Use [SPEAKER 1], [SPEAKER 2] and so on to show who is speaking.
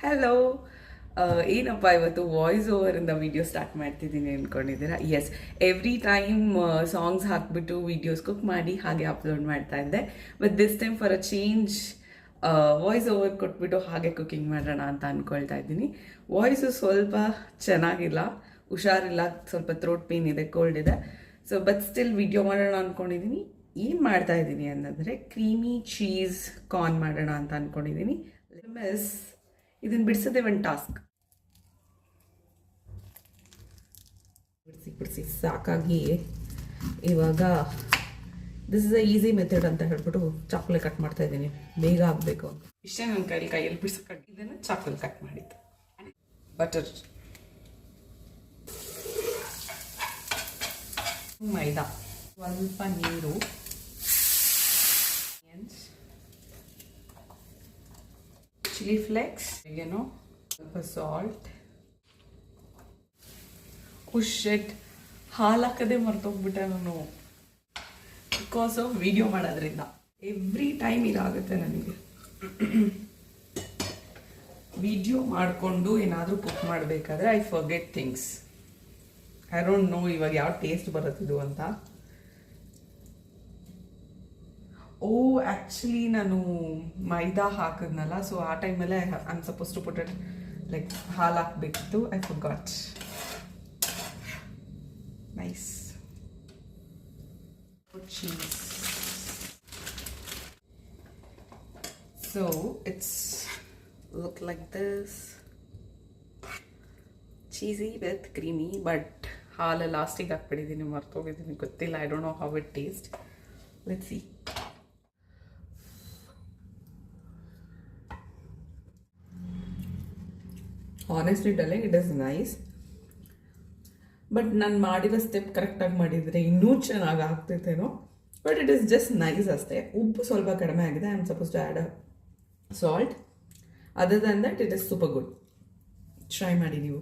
[SPEAKER 1] Hello. ಏನಪ್ಪ ಇವತ್ತು voice ಓವರಿಂದ video start ಮಾಡ್ತಿದ್ದೀನಿ ಅಂದ್ಕೊಂಡಿದ್ದೀರಾ? ಎಸ್, ಎವ್ರಿ ಟೈಮ್ ಸಾಂಗ್ಸ್ ಹಾಕ್ಬಿಟ್ಟು ವಿಡಿಯೋಸ್ ಕುಕ್ ಮಾಡಿ ಹಾಗೆ ಅಪ್ಲೋಡ್ ಮಾಡ್ತಾ ಇದ್ದೆ. But this time for a change voice over ಕೊಟ್ಬಿಟ್ಟು ಹಾಗೆ ಕುಕಿಂಗ್ ಮಾಡೋಣ ಅಂತ ಅಂದ್ಕೊಳ್ತಾ ಇದ್ದೀನಿ. ವಾಯ್ಸು ಸ್ವಲ್ಪ ಚೆನ್ನಾಗಿಲ್ಲ, ಹುಷಾರಿಲ್ಲ, ಸ್ವಲ್ಪ ಥ್ರೋಟ್ ಪೇನ್ ಇದೆ, ಕೋಲ್ಡ್ ಇದೆ. ಸೊ ಬಟ್ ಸ್ಟಿಲ್ ವಿಡಿಯೋ ಮಾಡೋಣ ಅಂದ್ಕೊಂಡಿದ್ದೀನಿ. ಏನು ಮಾಡ್ತಾ ಇದ್ದೀನಿ ಅನ್ನೋದ್ರೆ ಕ್ರೀಮಿ ಚೀಸ್ ಕಾರ್ನ್ ಮಾಡೋಣ ಅಂತ ಅಂದ್ಕೊಂಡಿದ್ದೀನಿ. ಮಿಸ್ ಇದನ್ನು ಬಿಡಿಸೋದೇ ಒಂದು ಟಾಸ್ಕ್. ಬಿಡಿಸಿ ಸಾಕಾಗಿ ಇವಾಗ this is a easy method ಅಂತ ಹೇಳ್ಬಿಟ್ಟು ಚಾಕ್ಲೇಟ್ ಕಟ್ ಮಾಡ್ತಾ ಇದ್ದೀನಿ, ಬೇಗ ಆಗಬೇಕು ಅಂತ. ಇಷ್ಟೇ ನನ್ನ ಕೈಯಲ್ಲಿ ಬಿಡಿಸೋಕ್ಕಾಗಿ ಇದನ್ನು ಚಾಕ್ಲೇಟ್ ಕಟ್ ಮಾಡಿದ್ದು. ಬಟರ್, ಮೈದಾ, ಸ್ವಲ್ಪ ನೀರು, ಚಿಲ್ಲಿ ಫ್ಲೇಕ್ಸ್, ಏನೋ ಸ್ವಲ್ಪ ಸಾಲ್ಟ್. ಶೆಟ್, ಹಾಲು ಹಾಕದೆ ಮರ್ತೋಗ್ಬಿಟ್ಟೆ ನಾನು ಬಿಕಾಸ್ ಆಫ್ ವಿಡಿಯೋ ಮಾಡೋದ್ರಿಂದ. ಎವ್ರಿ ಟೈಮ್ ಇದಾಗುತ್ತೆ ನನಗೆ. ವಿಡಿಯೋ ಮಾಡಿಕೊಂಡು ಏನಾದರೂ ಕುಕ್ ಮಾಡಬೇಕಾದ್ರೆ I forget things. I don't no ಇವಾಗ ಯಾವ ಟೇಸ್ಟ್ ಬರುತ್ತಿದ್ದು ಅಂತ. ಆ್ಯಕ್ಚುಲಿ ನಾನು ಮೈದಾ ಹಾಕಿದ್ನಲ್ಲ, ಸೊ ಆ ಟೈಮಲ್ಲೇ I am suppose to put it like ಹಾಲು ಹಾಕಬೇಕಿತ್ತು. I forgot. Nice. Cheese. So it's look like this, cheesy with creamy. But ಹಾಲು ಲಾಸ್ಟಿಗೆ ಹಾಕ್ಬಿಟ್ಟಿದ್ದೀನಿ, ಮರ್ತೋಗಿದ್ದೀನಿ, ಗೊತ್ತಿಲ್ಲ. I don't know how it taste. Let's see. Honestly telling, it is nice. But ನಾನು ಮಾಡಿರೋ step ಕರೆಕ್ಟಾಗಿ ಮಾಡಿದರೆ ಇನ್ನೂ ಚೆನ್ನಾಗಿ ಆಗ್ತೈತೇನೋ. But it is just nice ಅಷ್ಟೇ. ಉಪ್ಪು ಸ್ವಲ್ಪ ಕಡಿಮೆ ಆಗಿದೆ. I am suppose to add salt. Other than that it is super good. Try ಮಾಡಿ ನೀವು.